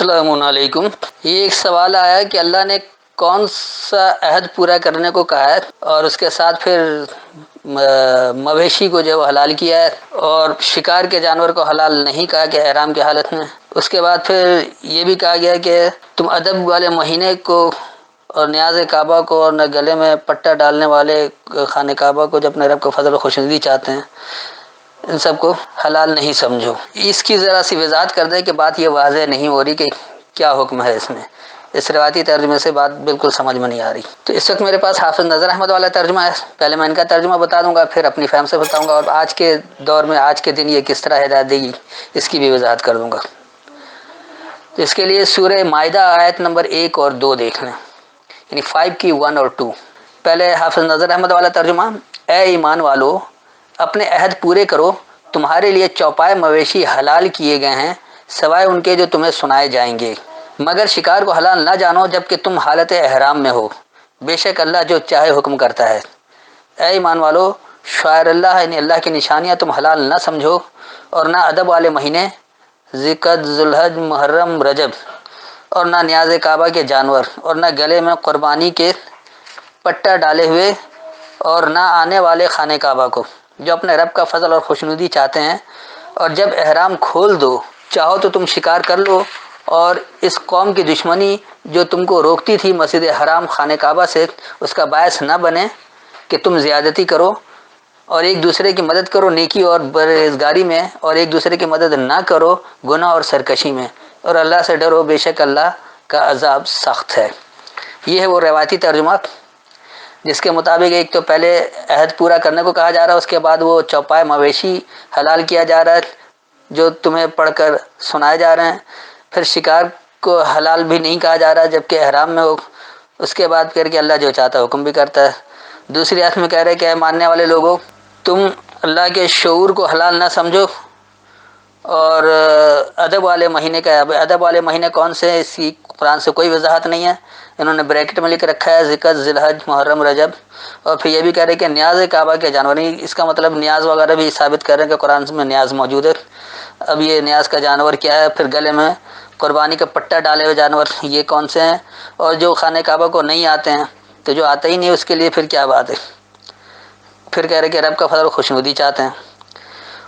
السلام علیکم۔ یہ ایک سوال آیا کہ اللہ نے کون سا عہد پورا کرنے کو کہا ہے اور اس کے ساتھ پھر مویشی کو جو حلال کیا ہے اور شکار کے جانور کو حلال نہیں کہا کہ احرام کی حالت میں۔ اس کے بعد پھر یہ بھی کہا گیا کہ تم ادب والے مہینے کو اور نیاز کعبہ کو اور نہ گلے میں پٹا ڈالنے والے خانہ کعبہ کو جو اپنے رب کو فضل و خوشنودی چاہتے ہیں ان سب کو حلال نہیں سمجھو۔ اس کی ذرا سی وضاحت کر دیں کہ بات یہ واضح نہیں ہو رہی کہ کیا حکم ہے اس میں۔ اس روایتی ترجمے سے بات بالکل سمجھ میں نہیں آ رہی۔ تو اس وقت میرے پاس حافظ نظر احمد والا ترجمہ ہے، پہلے میں ان کا ترجمہ بتا دوں گا، پھر اپنی فہم سے بتاؤں گا، اور آج کے دور میں آج کے دن یہ کس طرح ہدایت دے گی اس کی بھی وضاحت کر دوں گا۔ تو اس کے لیے سورہ مائدہ آیت نمبر 1 اور 2 دیکھ لیں، یعنی 5 کی 1 اور 2۔ پہلے حافظ نظر احمد والا ترجمہ: اے ایمان والو، اپنے عہد پورے کرو، تمہارے لیے چوپائے مویشی حلال کیے گئے ہیں سوائے ان کے جو تمہیں سنائے جائیں گے، مگر شکار کو حلال نہ جانو جبکہ تم حالت احرام میں ہو، بے شک اللہ جو چاہے حکم کرتا ہے۔ اے ایمان والو، شعائر اللہ یعنی اللہ کی نشانیاں تم حلال نہ سمجھو، اور نہ ادب والے مہینے ذوالقعدہ، ذوالحج، محرم، رجب، اور نہ نیاز کعبہ کے جانور، اور نہ گلے میں قربانی کے پٹا ڈالے ہوئے، اور نہ آنے والے خانہ کعبہ کو جو اپنے رب کا فضل اور خوشنودی چاہتے ہیں، اور جب احرام کھول دو چاہو تو تم شکار کر لو، اور اس قوم کی دشمنی جو تم کو روکتی تھی مسجد حرام خانہ کعبہ سے اس کا باعث نہ بنے کہ تم زیادتی کرو، اور ایک دوسرے کی مدد کرو نیکی اور پرہیزگاری میں، اور ایک دوسرے کی مدد نہ کرو گناہ اور سرکشی میں، اور اللہ سے ڈرو، بے شک اللہ کا عذاب سخت ہے۔ یہ ہے وہ روایتی ترجمہ جس کے مطابق ایک تو پہلے عہد پورا کرنے کو کہا جا رہا ہے، اس کے بعد وہ چوپائے مویشی حلال کیا جا رہا ہے جو تمہیں پڑھ کر سنائے جا رہے ہیں، پھر شکار کو حلال بھی نہیں کہا جا رہا جبکہ احرام میں ہو، اس کے بعد پھر کہ اللہ جو چاہتا ہے حکم بھی کرتا ہے۔ دوسری آیت میں کہہ رہے کہ اے ماننے والے لوگوں، تم اللہ کے شعور کو حلال نہ سمجھو، اور ادب والے مہینے کا ادب والے مہینے کون سے ہیں اس کی قرآن سے کوئی وضاحت نہیں ہے، انہوں نے بریکٹ میں لکھ رکھا ہے ذوالقعدہ، ذوالحج، محرم، رجب، اور پھر یہ بھی کہہ رہے کہ نیاز کعبہ کے جانور، اس کا مطلب نیاز وغیرہ بھی ثابت کر رہے ہیں کہ قرآن میں نیاز موجود ہے۔ اب یہ نیاز کا جانور کیا ہے، پھر گلے میں قربانی کا پٹا ڈالے ہوئے جانور یہ کون سے ہیں، اور جو خانہ کعبہ کو نہیں آتے ہیں تو جو آتا ہی نہیں اس کے لیے پھر کیا بات ہے۔ پھر کہہ رہے کہ رب کا فضل و خوشنودی چاہتے ہیں۔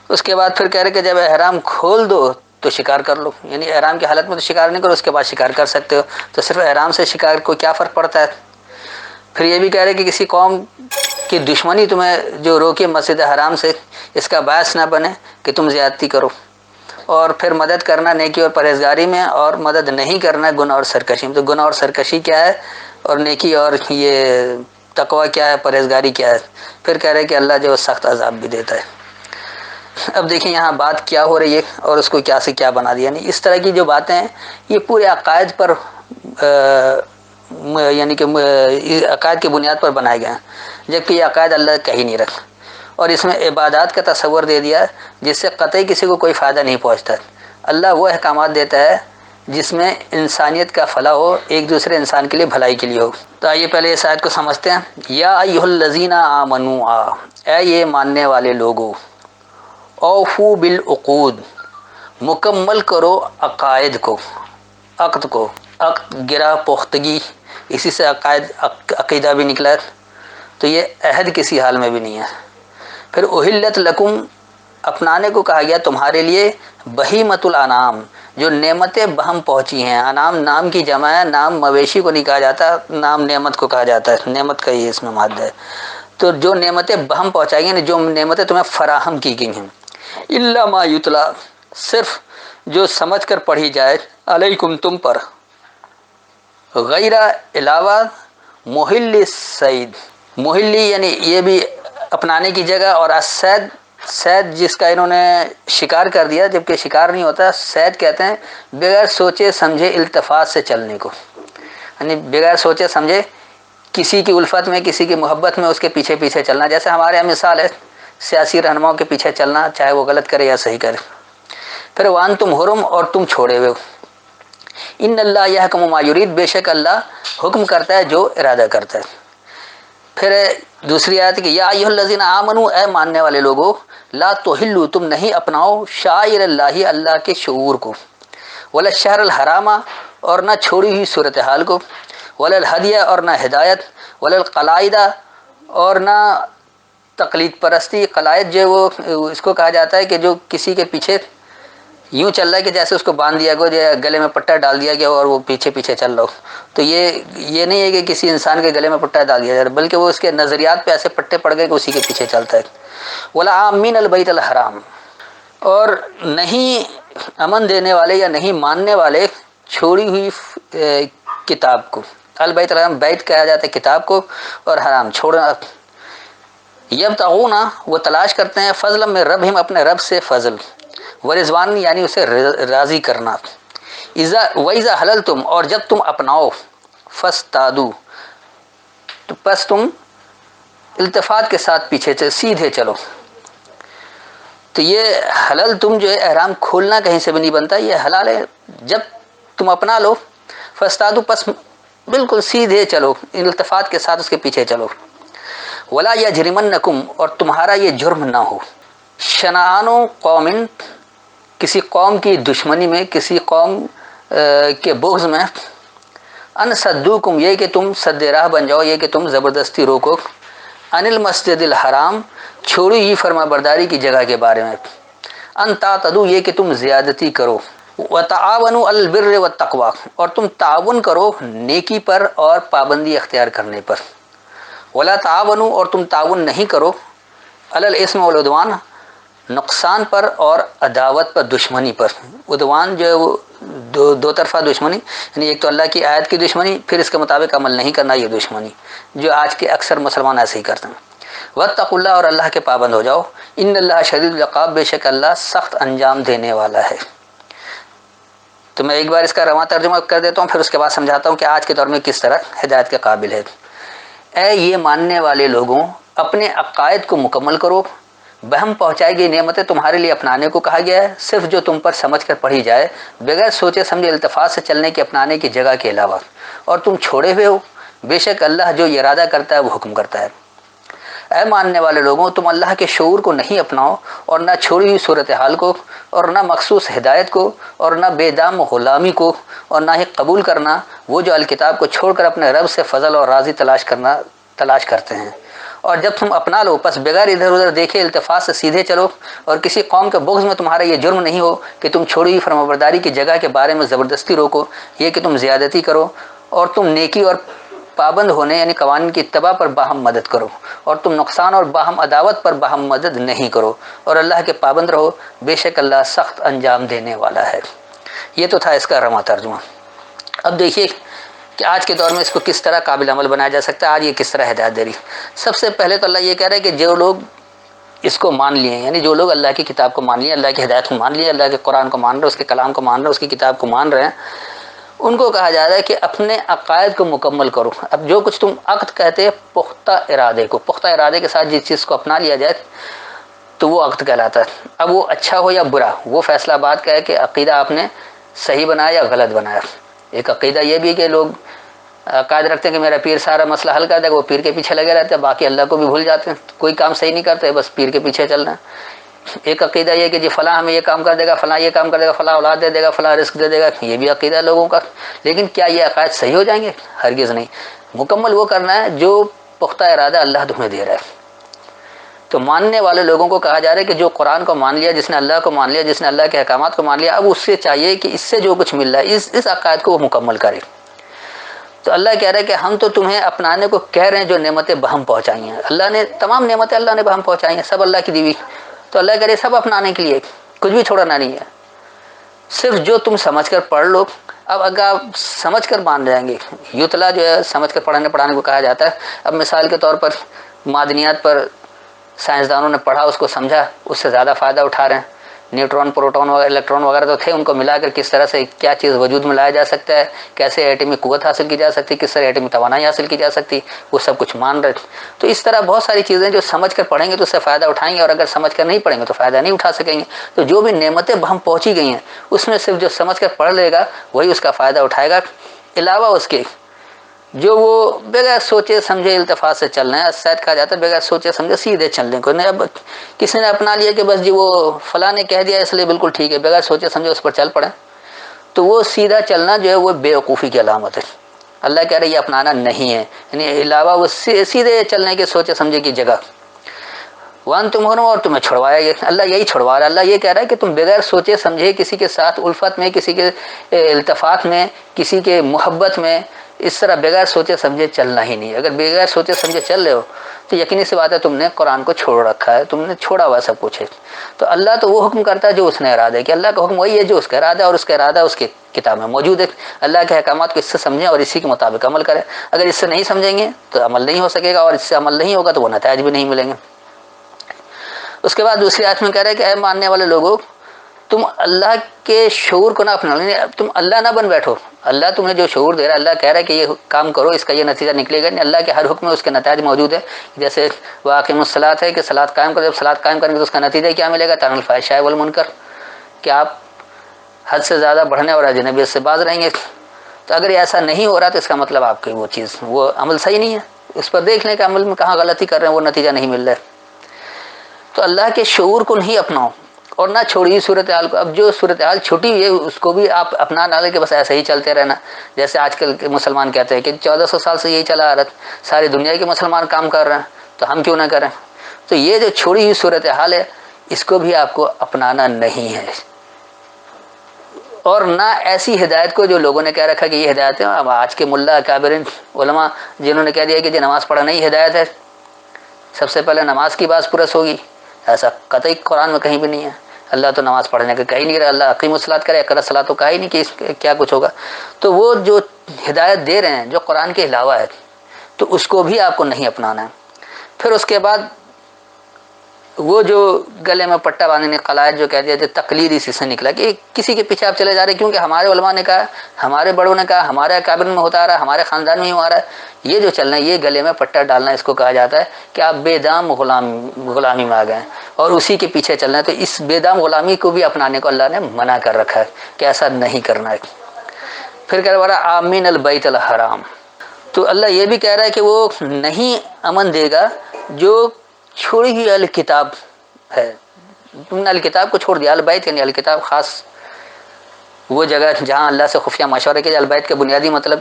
اس کے بعد پھر کہہ رہے کہ جب احرام کھول دو تو شکار کر لو، یعنی احرام کی حالت میں تو شکار نہیں کرو، اس کے بعد شکار کر سکتے ہو، تو صرف احرام سے شکار کو کیا فرق پڑتا ہے۔ پھر یہ بھی کہہ رہے کہ کسی قوم کی دشمنی تمہیں جو روکے مسجد حرام سے اس کا باعث نہ بنے کہ تم زیادتی کرو، اور پھر مدد کرنا نیکی اور پرہیزگاری میں، اور مدد نہیں کرنا گناہ اور سرکشی میں۔ تو گناہ اور سرکشی کیا ہے، اور نیکی اور یہ تقوی کیا ہے، پرہیزگاری کیا ہے۔ پھر کہہ رہے کہ اللہ جو سخت عذاب بھی دیتا ہے۔ اب دیکھیں یہاں بات کیا ہو رہی ہے اور اس کو کیا سے کیا بنا دیا، یعنی اس طرح کی جو باتیں ہیں یہ پورے عقائد پر یعنی کہ عقائد کی بنیاد پر بنائے گئے ہیں، جبکہ یہ عقائد اللہ کا ہی نہیں رکھ، اور اس میں عبادات کا تصور دے دیا جس سے قطعی کسی کو کوئی فائدہ نہیں پہنچتا۔ اللہ وہ احکامات دیتا ہے جس میں انسانیت کا فلاح ہو، ایک دوسرے انسان کے لیے بھلائی کے لیے ہو۔ تو آئیے پہلے اس آیت کو سمجھتے ہیں۔ یا ایھا الذین آمنوا، اے یہ ماننے والے لوگو، اوفو بالعقود، مکمل کرو عقائد کو، عقد کو، عقد گرا پختگی، اسی سے عقیدہ بھی نکلا ہے، تو یہ عہد کسی حال میں بھی نہیں ہے۔ پھر احلت لکم، اپنانے کو کہا گیا تمہارے لیے، بہیمۃ الانعام، جو نعمتیں بہم پہنچی ہیں۔ انعام نام کی جمع ہے، نام مویشی کو نہیں کہا جاتا، نام نعمت کو کہا جاتا ہے، نعمت کا ہی اس میں مادہ ہے۔ تو جو نعمتیں بہم پہنچائی ہیں، جو نعمتیں تمہیں فراہم کی گئی ہیں، الا ما یتلا، صرف جو سمجھ کر پڑھی جائے، علیکم تم پر، غیر علاوہ محل الصید، محلی یعنی یہ بھی اپنانے کی جگہ، اور الصید، صید جس کا انہوں نے شکار کر دیا جبکہ شکار نہیں ہوتا، صید کہتے ہیں بغیر سوچے سمجھے التفات سے چلنے کو، یعنی بغیر سوچے سمجھے کسی کی الفت میں، کسی کی محبت میں اس کے پیچھے پیچھے چلنا، جیسے ہمارے یہاں مثال ہے سیاسی رہنماؤں کے پیچھے چلنا، چاہے وہ غلط کرے یا صحیح کرے۔ پھر وانتم حرم، اور تم چھوڑے ہوئے ہو۔ ان اللہ یحکم ما یرید، بے شک اللہ حکم کرتا ہے جو ارادہ کرتا ہے۔ پھر دوسری آیت کہ یا ایھا الذین آمنوا، اے ماننے والے لوگو، لا تحلوا، تم نہیں اپناؤ شعائر اللہ، اللہ کے شعور کو، ولا الشہر الحرام، اور نہ چھوڑی ہوئی صورتحال کو، ولا الہدیہ، اور نہ ہدایت، ولا القلائد، اور نہ تقلید پرستی۔ قلائد جو وہ اس کو کہا جاتا ہے کہ جو کسی کے پیچھے یوں چل رہا ہے کہ جیسے اس کو باندھ دیا گیا یا گلے میں پٹا ڈال دیا گیا اور وہ پیچھے پیچھے چل رہا ہو۔ تو یہ نہیں ہے کہ کسی انسان کے گلے میں پٹا ڈال دیا جائے، بلکہ وہ اس کے نظریات پہ ایسے پٹے پڑ گئے کہ اسی کے پیچھے چلتا ہے۔ ولا عامین البیت الحرام، اور نہیں امن دینے والے یا نہیں ماننے والے چھوڑی ہوئی کتاب کو۔ البیت الحرام بیت کہا جاتا ہے کتاب کو، اور حرام چھوڑنا۔ یبتغون، وہ تلاش کرتے ہیں، فضلا من ربہم، اپنے رب سے فضل، ورضوان یعنی اسے راضی کرنا۔ وَإِذَا حَلَلْتُمْ، اور جب تم اپناؤ، فَاسْتَادُوا، تو پس تم التفات کے ساتھ پیچھے سے سیدھے چلو۔ تو یہ حلل تم جو ہے احرام کھولنا کہیں سے بھی نہیں بنتا، یہ حلال ہے۔ جب تم اپنا لو، فاستادو، پس بالکل سیدھے چلو، التفات کے ساتھ اس کے پیچھے چلو۔ ولا یجرمنکم، اور تمہارا یہ جرم نہ ہو، شنآن قوم، کسی قوم کی دشمنی میں، کسی قوم کے بغض میں، ان صدوکم، یہ کہ تم سد راہ بن جاؤ، یہ کہ تم زبردستی روکو، ان المسجد الحرام، چھوڑی ہی فرما برداری کی جگہ کے بارے میں، ان تعتدوا، یہ کہ تم زیادتی کرو، وتعاونوا علی البر والتقوی، اور تم تعاون کرو نیکی پر اور پابندی اختیار کرنے پر، ولا تعاونوا، اور تم تعاون نہیں کرو، علی الاثم والعدوان، نقصان پر اور عداوت پر، دشمنی پر۔ عدوان جو ہے وہ دو طرفہ دشمنی، یعنی ایک تو اللہ کی آیت کی دشمنی، پھر اس کے مطابق عمل نہیں کرنا، یہ دشمنی جو آج کے اکثر مسلمان ایسے ہی کرتے ہیں۔ واتقوا اللہ، اور اللہ کے پابند ہو جاؤ، ان اللہ شدید العقاب، بے شک اللہ سخت انجام دینے والا ہے۔ تو میں ایک بار اس کا رواں ترجمہ کر دیتا ہوں، پھر اس کے بعد سمجھاتا ہوں کہ آج کے دور میں کس طرح ہدایت کے قابل ہے۔ اے یہ ماننے والے لوگوں، اپنے عقائد کو مکمل کرو، بہم پہنچائی گئی نعمتیں تمہارے لیے اپنانے کو کہا گیا ہے، صرف جو تم پر سمجھ کر پڑھی جائے، بغیر سوچے سمجھے التفات سے چلنے کے اپنانے کی جگہ کے علاوہ، اور تم چھوڑے ہوئے ہو، بے شک اللہ جو ارادہ کرتا ہے وہ حکم کرتا ہے۔ اے ماننے والے لوگوں، تم اللہ کے شعور کو نہیں اپناؤ، اور نہ چھوڑی ہوئی صورتحال کو، اور نہ مخصوص ہدایت کو، اور نہ بے دام غلامی کو، اور نہ ہی قبول کرنا وہ جو الکتاب کو چھوڑ کر اپنے رب سے فضل اور راضی تلاش کرتے ہیں۔ اور جب تم اپنا لو، پس بغیر ادھر ادھر دیکھے التفات سے سیدھے چلو، اور کسی قوم کے بغض میں تمہارا یہ جرم نہیں ہو کہ تم چھوڑی ہوئی فرمانبرداری کی جگہ کے بارے میں زبردستی روکو، یہ کہ تم زیادتی کرو، اور تم نیکی اور پابند ہونے یعنی قوانین کی اتباع پر باہم مدد کرو، اور تم نقصان اور باہم عداوت پر باہم مدد نہیں کرو، اور اللہ کے پابند رہو، بے شک اللہ سخت انجام دینے والا ہے۔ یہ تو تھا اس کا رواں ترجمہ۔ اب دیکھیے کہ آج کے دور میں اس کو کس طرح قابل عمل بنایا جا سکتا ہے، آج یہ کس طرح ہدایت دے رہی۔ سب سے پہلے تو اللہ یہ کہہ رہا ہے کہ جو لوگ اس کو مان لیے ہیں، یعنی جو لوگ اللہ کی کتاب کو مان لیے، اللہ کی ہدایت کو مان لیے، اللہ کے قرآن کو مان رہے، اس کے کلام کو مان رہے، اس کی کتاب کو مان رہے ہیں، ان کو کہا جا رہا ہے کہ اپنے عقائد کو مکمل کرو۔ اب جو کچھ تم عقد کہتے ہیں، پختہ ارادے کو، پختہ ارادے کے ساتھ جس چیز کو اپنا لیا جائے تو وہ عقد کہلاتا ہے۔ اب وہ اچھا ہو یا برا، وہ فیصلہ بات کا ہے کہ عقیدہ آپ نے صحیح بنایا یا غلط بنایا۔ ایک عقیدہ یہ بھی ہے کہ لوگ عقائد رکھتے ہیں کہ میرا پیر سارا مسئلہ حل کر دے گا، وہ پیر کے پیچھے لگے رہتے ہیں، باقی اللہ کو بھی بھول جاتے ہیں، کوئی کام صحیح نہیں کرتے، بس پیر کے پیچھے چل رہے ہیں۔ ایک عقیدہ یہ کہ جی فلاں ہمیں یہ کام کر دے گا، فلاں یہ کام کر دے گا، فلاں اولاد دے دے گا، فلاں رزق دے دے گا، یہ بھی عقیدہ ہے لوگوں کا۔ لیکن کیا یہ عقائد صحیح ہو جائیں گے؟ ہرگز نہیں۔ مکمل وہ کرنا ہے جو پختہ ارادہ اللہ تمہیں دے رہا ہے۔ تو ماننے والے لوگوں کو کہا جا رہا ہے کہ جو قرآن کو مان لیا، جس نے اللہ کو مان لیا، جس نے اللہ کے احکامات کو مان لیا، اب اس سے چاہیے کہ اس سے جو کچھ مل رہا ہے اس عقائد کو وہ مکمل کرے۔ تو اللہ کہہ رہا ہے کہ ہم تو تمہیں اپنانے کو کہہ رہے ہیں جو نعمتیں بہم پہنچائی ہیں، اللہ نے تمام نعمتیں اللہ نے بہم پہنچائی ہیں، سب اللہ کی دی ہوئی، تو اللہ کہہ رہے سب اپنانے کے لیے، کچھ بھی چھوڑنا نہیں ہے، صرف جو تم سمجھ کر پڑھ لو۔ اب اگر آپ سمجھ کر مان جائیں گے، یتلا جو ہے سمجھ کر پڑھانے کو کہا جاتا ہے۔ اب مثال کے طور پر معدنیات پر سائنسدانوں نے پڑھا، اس کو سمجھا، اس سے زیادہ فائدہ اٹھا رہے ہیں۔ نیوٹرون، پروٹون وغیرہ، الیکٹرون وغیرہ تو تھے، ان کو ملا کر کس طرح سے کیا چیز وجود میں لایا جا سکتا ہے، کیسے ایٹمی قوت حاصل کی جا سکتی، کس طرح ایٹمی توانائی حاصل کی جا سکتی، وہ سب کچھ مان رہے تھے۔ تو اس طرح بہت ساری چیزیں جو سمجھ کر پڑھیں گے تو اس سے فائدہ اٹھائیں گے، اور اگر سمجھ کر نہیں پڑھیں گے تو فائدہ نہیں اٹھا سکیں گے۔ تو جو بھی نعمتیں بہم پہنچی گئی ہیں اس میں صرف جو سمجھ کر پڑھ لے گا وہی اس کا فائدہ اٹھائے گا، علاوہ اس کے جو وہ بغیر سوچے سمجھے التفات سے چل رہے ہیں۔ شاید کہا جاتا ہے بغیر سوچے سمجھے سیدھے چلنے کو نہیں۔ اب کسی نے اپنا لیا کہ بس جی وہ فلاں نے کہہ دیا اس لیے بالکل ٹھیک ہے، بغیر سوچے سمجھے اس پر چل پڑے، تو وہ سیدھا چلنا جو ہے وہ بیوقوفی کی علامت ہے. اللہ کہہ رہے یہ اپنانا نہیں ہے، یعنی علاوہ وہ سیدھے چلنے کے سوچے سمجھے کی جگہ. وان تم ہو اور تمہیں چھڑوایا، یہ اللہ یہی چھڑوا رہا ہے. اللہ یہ کہہ رہا ہے کہ تم بغیر سوچے سمجھے کسی کے ساتھ الفت میں، کسی کے التفات میں، کسی کے محبت میں اس طرح بغیر سوچے سمجھے چلنا ہی نہیں. اگر بغیر سوچے سمجھے چل رہے ہو تو یقینی سی بات ہے تم نے قرآن کو چھوڑ رکھا ہے، تم نے چھوڑا ہوا سب کچھ ہے. تو اللہ تو وہ حکم کرتا ہے جو اس نے ارادہ ہے، کہ اللہ کا حکم وہی ہے جو اس کا ارادہ ہے، اور اس کا ارادہ اس کی کتاب میں موجود ہے. اللہ کے احکامات کو اس سے سمجھیں اور اسی کے مطابق عمل کریں. اگر اس سے نہیں سمجھیں گے تو عمل نہیں ہو سکے گا، اور اس سے عمل نہیں ہوگا تو وہ نتائج بھی نہیں ملیں گے. اس کے بعد دوسری آیت میں کہہ رہے ہیں کہ اے ماننے والے لوگوں، تم اللہ کے شعور کو نہ اپنا، تم اللہ نہ بن بیٹھو. اللہ تمہیں جو شعور دے رہا ہے، اللہ کہہ رہا ہے کہ یہ کام کرو، اس کا یہ نتیجہ نکلے گا. اللہ کے ہر حکم میں اس کے نتائج موجود ہے. جیسے واقعی الصلاۃ ہے کہ صلاۃ قائم کرو، جب صلاۃ قائم کریں گے تو اس کا نتیجہ کیا ملے گا؟ تنہا الفحشاء والمنکر، کہ آپ حد سے زیادہ بڑھنے اور اجنبیت سے باز رہیں گے. تو اگر ایسا نہیں ہو رہا تو اس کا مطلب آپ کی وہ چیز، وہ عمل صحیح نہیں ہے. اس پر دیکھ لیں کہ عمل میں کہاں غلطی کر رہے ہیں، وہ نتیجہ نہیں مل رہا ہے. تو اللہ کے شعور کو نہیں اپناؤ اور نہ چھوڑیے صورتحال کو. اب جو صورتحال چھوٹی ہوئی ہے اس کو بھی آپ اپنا نہ لیں کہ بس ایسے ہی چلتے رہنا. جیسے آج کل کے مسلمان کہتے ہیں کہ 1400 سال سے یہی چلا آ رہا ہے، ساری دنیا کے مسلمان کام کر رہے ہیں تو ہم کیوں نہ کریں. تو یہ جو چھوڑی ہوئی صورتحال ہے اس کو بھی آپ کو اپنانا نہیں ہے. اور نہ ایسی ہدایت کو جو لوگوں نے کہہ رکھا کہ یہ ہدایت ہے. اب آج کے ملا اکابرین علماء جنہوں نے کہہ دیا کہ یہ نماز پڑھنا ہی ہدایت ہے، سب سے پہلے نماز کی بات پرس ہوگی. ایسا قطعی قرآن میں کہیں بھی نہیں ہے. اللہ تو نماز پڑھنے کا کہہ ہی نہیں رہا. اللہ اقیم الصلاۃ کرے، اقرأ الصلاۃ تو کہا ہی نہیں کہ اس کیا کچھ ہوگا. تو وہ جو ہدایت دے رہے ہیں جو قرآن کے علاوہ ہے تو اس کو بھی آپ کو نہیں اپنانا ہے. پھر اس کے بعد وہ جو گلے میں پٹا باندھنے قلائد جو کہہ دیا تھے، تقلید اسی سے نکلا کہ کسی کے پیچھے آپ چلے جا رہے ہیں کیونکہ ہمارے علماء نے کہا، ہمارے بڑوں نے کہا، ہمارے اکابر میں ہوتا آ رہا ہے، ہمارے خاندان میں ہی ہو رہا ہے. یہ جو چلنا ہے یہ گلے میں پٹا ڈالنا اس کو کہا جاتا ہے کہ آپ بے دام غلامی میں آ گئے اور اسی کے پیچھے چلنا ہے. تو اس بے دام غلامی کو بھی اپنانے کو اللہ نے منع کر رکھا ہے کہ ایسا نہیں کرنا ہے. پھر کہہ رہا ہے آمین البیت الحرام. تو اللہ یہ بھی کہہ رہا ہے کہ وہ نہیں امن دے گا جو چھوڑی ہوئی الکتاب ہے. تم نے الکتاب کو چھوڑ دیا. البیت یعنی الکتاب، خاص وہ جگہ جہاں اللہ سے خفیہ مشورہ کیا. البیت کا بنیادی مطلب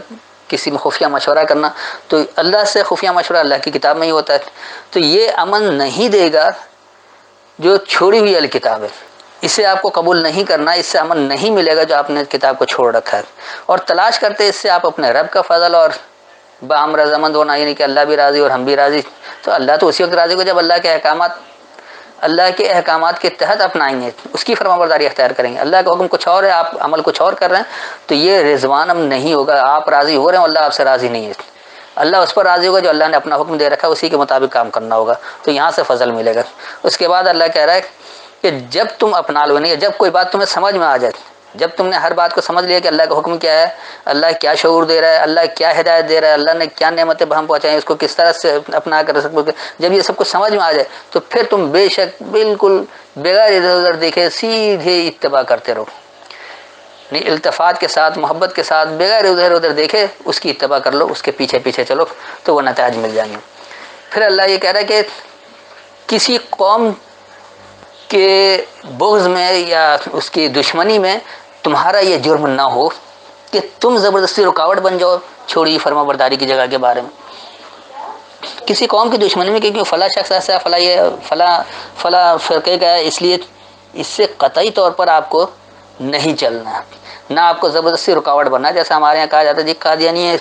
کسی میں خفیہ مشورہ کرنا، تو اللہ سے خفیہ مشورہ اللہ کی کتاب میں ہی ہوتا ہے. تو یہ امن نہیں دے گا جو چھوڑی ہوئی الکتاب ہے. اسے آپ کو قبول نہیں کرنا، اس سے امن نہیں ملے گا جو آپ نے کتاب کو چھوڑ رکھا ہے. اور تلاش کرتے اس سے آپ اپنے رب کا فضل اور باہم رضامند ہونا، یعنی کہ اللہ بھی راضی اور ہم بھی راضی. تو اللہ تو اسی وقت راضی ہو جب اللہ کے احکامات کے تحت اپنائیں گے، اس کی فرمانبرداری اختیار کریں گے. اللہ کا حکم کچھ اور ہے، آپ عمل کچھ اور کر رہے ہیں تو یہ رضوان ہم نہیں ہوگا. آپ راضی ہو رہے ہیں، اللہ آپ سے راضی نہیں ہے. اللہ اس پر راضی ہوگا جو اللہ نے اپنا حکم دے رکھا ہے، اسی کے مطابق کام کرنا ہوگا. تو یہاں سے فضل ملے گا. اس کے بعد اللہ کہہ رہا ہے کہ جب تم اپنا لو، نہیں، جب کوئی بات تمہیں سمجھ میں آ جائے، جب تم نے ہر بات کو سمجھ لیا کہ اللہ کا حکم کیا ہے، اللہ کیا شعور دے رہا ہے، اللہ کیا ہدایت دے رہا ہے، اللہ نے کیا نعمتیں بہم پہنچائی، اس کو کس طرح سے اپنا کر سکو گے، جب یہ سب کچھ سمجھ میں آ جائے تو پھر تم بے شک بالکل بغیر ادھر ادھر دیکھے سیدھے اتباع کرتے رہو. نہیں، التفات کے ساتھ، محبت کے ساتھ، بغیر ادھر ادھر دیکھے اس کی اتباع کر لو، اس کے پیچھے پیچھے چلو تو وہ نتائج مل جائیں گے. پھر اللہ یہ کہہ رہا ہے کہ کسی قوم کے بغض میں یا اس کی دشمنی میں تمہارا یہ جرم نہ ہو کہ تم زبردستی رکاوٹ بن جاؤ چھوڑی فرما برداری کی جگہ کے بارے میں. کسی قوم کی دشمنی میں کہ فلاں شخص ایسا، فلاں فرقے کا ہے، اس لیے اس سے قطعی طور پر آپ کو نہیں چلنا، نہ آپ کو زبردستی رکاوٹ بننا. جیسا ہمارے یہاں کہا جاتا ہے جی قادیانی ہے،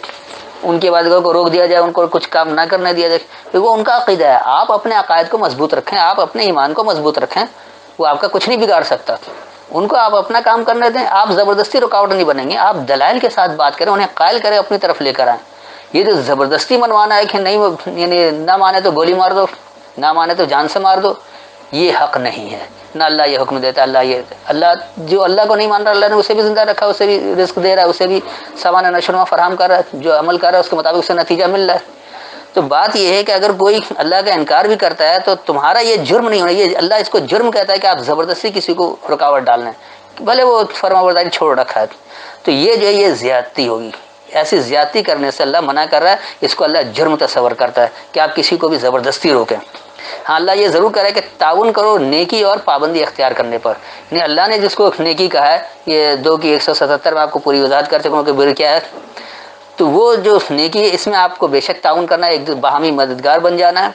ان کے بعد کو روک دیا جائے، ان کو کچھ کام نہ کرنے دیا جائے. وہ ان کا عقیدہ ہے. آپ اپنے عقائد کو مضبوط رکھیں، آپ اپنے ایمان کو مضبوط رکھیں، وہ آپ کا کچھ نہیں بگاڑ سکتا. ان کو آپ اپنا کام کرنے دیں، آپ زبردستی رکاوٹ نہیں بنیں گے. آپ دلائل کے ساتھ بات کریں، انہیں قائل کریں، اپنی طرف لے کر آئیں. یہ جو زبردستی منوانا ہے کہ نہیں، یعنی نہ مانے تو گولی مار دو، نہ مانے تو جان سے مار دو، یہ حق نہیں ہے. نہ اللہ یہ حکم دیتا. اللہ جو اللہ کو نہیں مان رہا، اللہ نے اسے بھی زندہ رکھا، اسے بھی رزق دے رہا ہے، اسے بھی سامان نشو فراہم کر رہا ہے. جو عمل کر رہا ہے اس کے مطابق اسے نتیجہ مل رہا ہے. تو بات یہ ہے کہ اگر کوئی اللہ کا انکار بھی کرتا ہے تو تمہارا یہ جرم نہیں ہونا. یہ اللہ اس کو جرم کہتا ہے کہ آپ زبردستی کسی کو رکاوٹ ڈال لیں، بھلے وہ فرما برداری چھوڑ رکھا ہے. تو یہ جو ہے یہ زیادتی ہوگی. ایسی زیادتی کرنے سے اللہ منع کر رہا ہے. اس کو اللہ جرم تصور کرتا ہے کہ آپ کسی کو بھی زبردستی روکیں. ہاں اللہ یہ ضرور کرے کہ تعاون کرو نیکی اور پابندی اختیار کرنے پر، یعنی اللہ نے جس کو نیکی کہا ہے، یہ 2 کی 177 میں آپ کو پوری وضاحت کر چکا ہوں کہ بر کیا ہے، تو وہ جو نیکی ہے اس میں آپ کو بے شک تعاون کرنا ہے، ایک باہمی مددگار بن جانا ہے،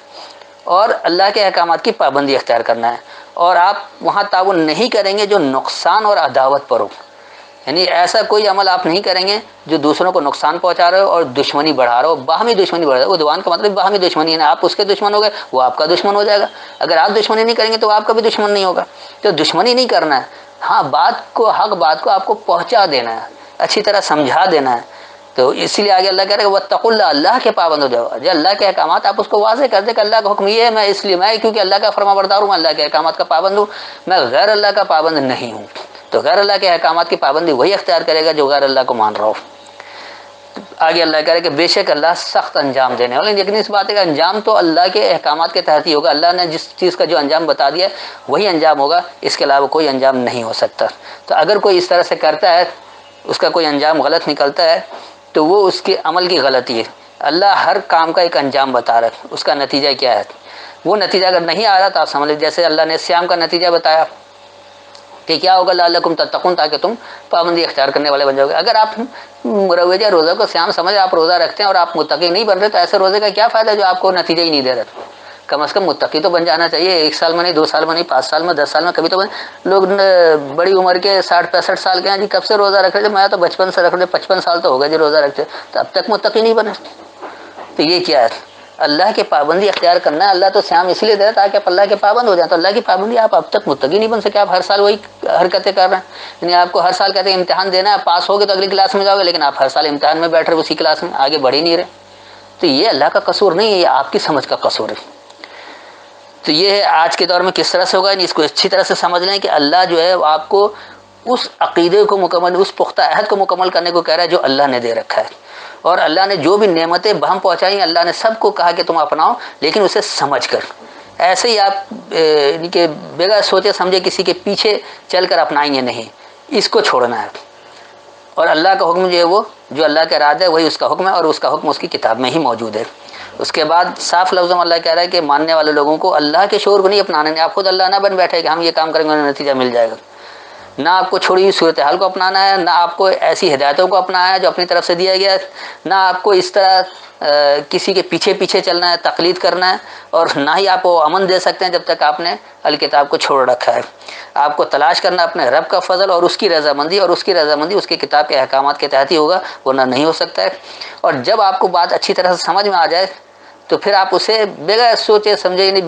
اور اللہ کے احکامات کی پابندی اختیار کرنا ہے، اور آپ وہاں تعاون نہیں کریں گے جو نقصان اور عداوت پر ہو، یعنی ایسا کوئی عمل آپ نہیں کریں گے جو دوسروں کو نقصان پہنچا رہے ہو اور دشمنی بڑھا رہے ہو، باہمی دشمنی بڑھا رہے ہو، عدوان کا مطلب باہمی دشمنی ہے، آپ اس کے دشمن ہو گئے وہ آپ کا دشمن ہو جائے گا، اگر آپ دشمنی نہیں کریں گے تو آپ کا بھی دشمن نہیں ہوگا، تو دشمنی نہیں کرنا ہے، ہاں حق بات کو آپ کو پہنچا دینا ہے، اچھی طرح سمجھا دینا ہے، تو اسی لیے آگے اللہ کہہ رہے کہ واتقوا اللہ، اللہ کے پابند ہو جاؤ، جو اللہ کے احکامات آپ اس کو واضح کر دیں کہ اللہ کا حکم یہ ہے، میں اس لیے میں کیونکہ اللہ کا فرما بردار ہوں، میں اللہ کے احکامات کا پابند ہوں، میں غیر اللہ کا پابند نہیں ہوں، تو غیر اللہ کے احکامات کی پابندی وہی اختیار کرے گا جو غیر اللہ کو مان رہا ہو۔ آگے اللہ کہہ رہے کہ بے شک اللہ سخت انجام دینے والا، لیکن اس بات کا انجام تو اللہ کے احکامات کے تحت ہی ہوگا، اللہ نے جس چیز کا جو انجام بتا دیا ہے وہی انجام ہوگا، اس کے علاوہ کوئی انجام نہیں ہو سکتا، تو اگر کوئی اس طرح سے کرتا ہے اس کا کوئی انجام غلط نکلتا ہے تو وہ اس کے عمل کی غلطی ہے، اللہ ہر کام کا ایک انجام بتا رہا ہے، اس کا نتیجہ کیا ہے، وہ نتیجہ اگر نہیں آ رہا تو آپ سمجھ لیجیے، جیسے اللہ نے صیام کا نتیجہ بتایا کہ کیا ہوگا لعلکم تتقون، تاکہ تم پابندی اختیار کرنے والے بن جاؤ گے، اگر آپ مروجہ روزہ کو صیام سمجھ آپ روزہ رکھتے ہیں اور آپ متقی نہیں بن رہے تو ایسے روزے کا کیا فائدہ جو آپ کو نتیجہ ہی نہیں دے رہا، کم از کم متقی تو بن جانا چاہیے، 1 سال میں نہیں، 2 سال میں نہیں، 5 سال میں، 10 سال میں، کبھی تو لوگ بڑی عمر کے 60-65 سال کے ہیں جی کب سے روزہ رکھ رہے تھے، میں تو بچپن سے رکھ رہے، 55 سال تو ہو گئے جی روزہ رکھتے، تو اب تک متقی نہیں بنے، تو یہ کیا ہے، اللہ کی پابندی اختیار کرنا ہے، اللہ تو صیام اس لیے دے رہا ہے تاکہ آپ اللہ کے پابند ہو جائیں، تو اللہ کی پابندی آپ اب تک متقی نہیں بن سکے، آپ ہر سال وہی حرکتیں کر رہے ہیں، یعنی آپ کو ہر سال کہتے ہیں امتحان دینا ہے، پاس ہوگے تو اگلی کلاس میں جاؤ گے، لیکن آپ ہر سال امتحان میں بیٹھ رہے اسی کلاس میں، آگے بڑھ ہی نہیں رہے، تو یہ اللہ کا قصور نہیں ہے، یہ آپ کی سمجھ کا قصور ہے، تو یہ ہے آج کے دور میں کس طرح سے ہوگا، اس کو اچھی طرح سے سمجھ لیں کہ اللہ جو ہے آپ کو اس عقیدے کو مکمل، اس پختہ عہد کو مکمل کرنے کو کہہ رہا ہے جو اللہ نے دے رکھا ہے، اور اللہ نے جو بھی نعمتیں بہم پہنچائی اللہ نے سب کو کہا کہ تم اپناؤ، لیکن اسے سمجھ کر، ایسے ہی آپ کہ بغیر سوچے سمجھے کسی کے پیچھے چل کر اپنائیں گے نہیں، اس کو چھوڑنا ہے، اور اللہ کا حکم جو ہے وہ جو اللہ کا ارادہ ہے وہی اس کا حکم ہے، اور اس کا حکم اس کی کتاب میں ہی موجود ہے۔ اس کے بعد صاف لفظوں میں اللہ کہہ رہا ہے کہ ماننے والے لوگوں کو اللہ کے شعور کو نہیں اپنانا ہے، آپ خود اللہ نہ بن بیٹھے کہ ہم یہ کام کریں گے انہیں نتیجہ مل جائے گا، نہ آپ کو چھوڑی ہوئی صورتحال کو اپنانا ہے، نہ آپ کو ایسی ہدایتوں کو اپنانا ہے جو اپنی طرف سے دیا گیا ہے، نہ آپ کو اس طرح کسی کے پیچھے پیچھے چلنا ہے، تقلید کرنا ہے، اور نہ ہی آپ وہ امن دے سکتے ہیں جب تک آپ نے الکتاب کو چھوڑ رکھا ہے، آپ کو تلاش کرنا اپنے رب کا فضل اور اس کی رضامندی، اور اس کی رضامندی اس کی کتاب کے احکامات کے تحت ہی ہوگا، ورنہ نہیں ہو سکتا ہے، اور جب آپ کو بات اچھی طرح سے سمجھ میں آ جائے تو پھر آپ اسے بغیر سوچے سمجھے، یعنی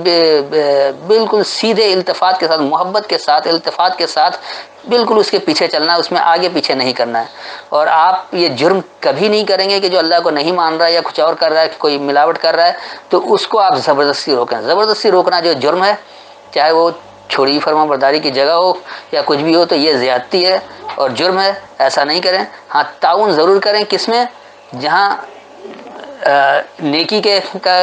بالکل سیدھے التفات کے ساتھ، محبت کے ساتھ، التفات کے ساتھ بالکل اس کے پیچھے چلنا ہے، اس میں آگے پیچھے نہیں کرنا ہے، اور آپ یہ جرم کبھی نہیں کریں گے کہ جو اللہ کو نہیں مان رہا ہے یا کچھ اور کر رہا ہے، کوئی ملاوٹ کر رہا ہے تو اس کو آپ زبردستی روکیں، زبردستی روکنا جو جرم ہے، چاہے وہ چھوڑی فرما برداری کی جگہ ہو یا کچھ بھی ہو، تو یہ زیادتی ہے اور جرم ہے، ایسا نہیں کریں، ہاں تعاون ضرور کریں، کس میں، جہاں نیکی کے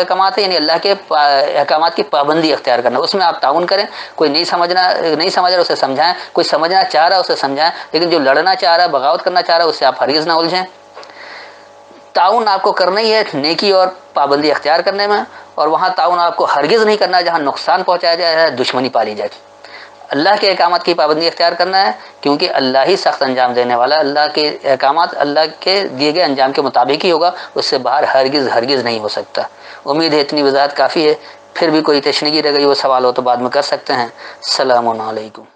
کمات ہے، یعنی اللہ کے احکامات کی پابندی اختیار کرنا، اس میں آپ تعاون کریں، کوئی نہیں سمجھ رہا اسے سمجھائیں، کوئی سمجھنا چاہ رہا اسے سمجھائیں، لیکن جو لڑنا چاہ رہا ہے، بغاوت کرنا چاہ رہا ہے، اس سے آپ ہرگز نہ الجھیں، تعاون آپ کو کرنا ہی ہے نیکی اور پابندی اختیار کرنے میں، اور وہاں تعاون آپ کو ہرگز نہیں کرنا ہے جہاں نقصان پہنچایا جائے، دشمنی پالی جائے، اللہ کے احکامات کی پابندی اختیار کرنا ہے، کیونکہ اللہ ہی سخت انجام دینے والا ہے، اللہ کے احکامات اللہ کے دیے گئے انجام کے مطابق ہی ہوگا، اس سے باہر ہرگز نہیں ہو سکتا۔ امید ہے اتنی وضاحت کافی ہے، پھر بھی کوئی تشنیگی رہ گئی وہ سوال ہو تو بعد میں کر سکتے ہیں۔ السلام علیکم۔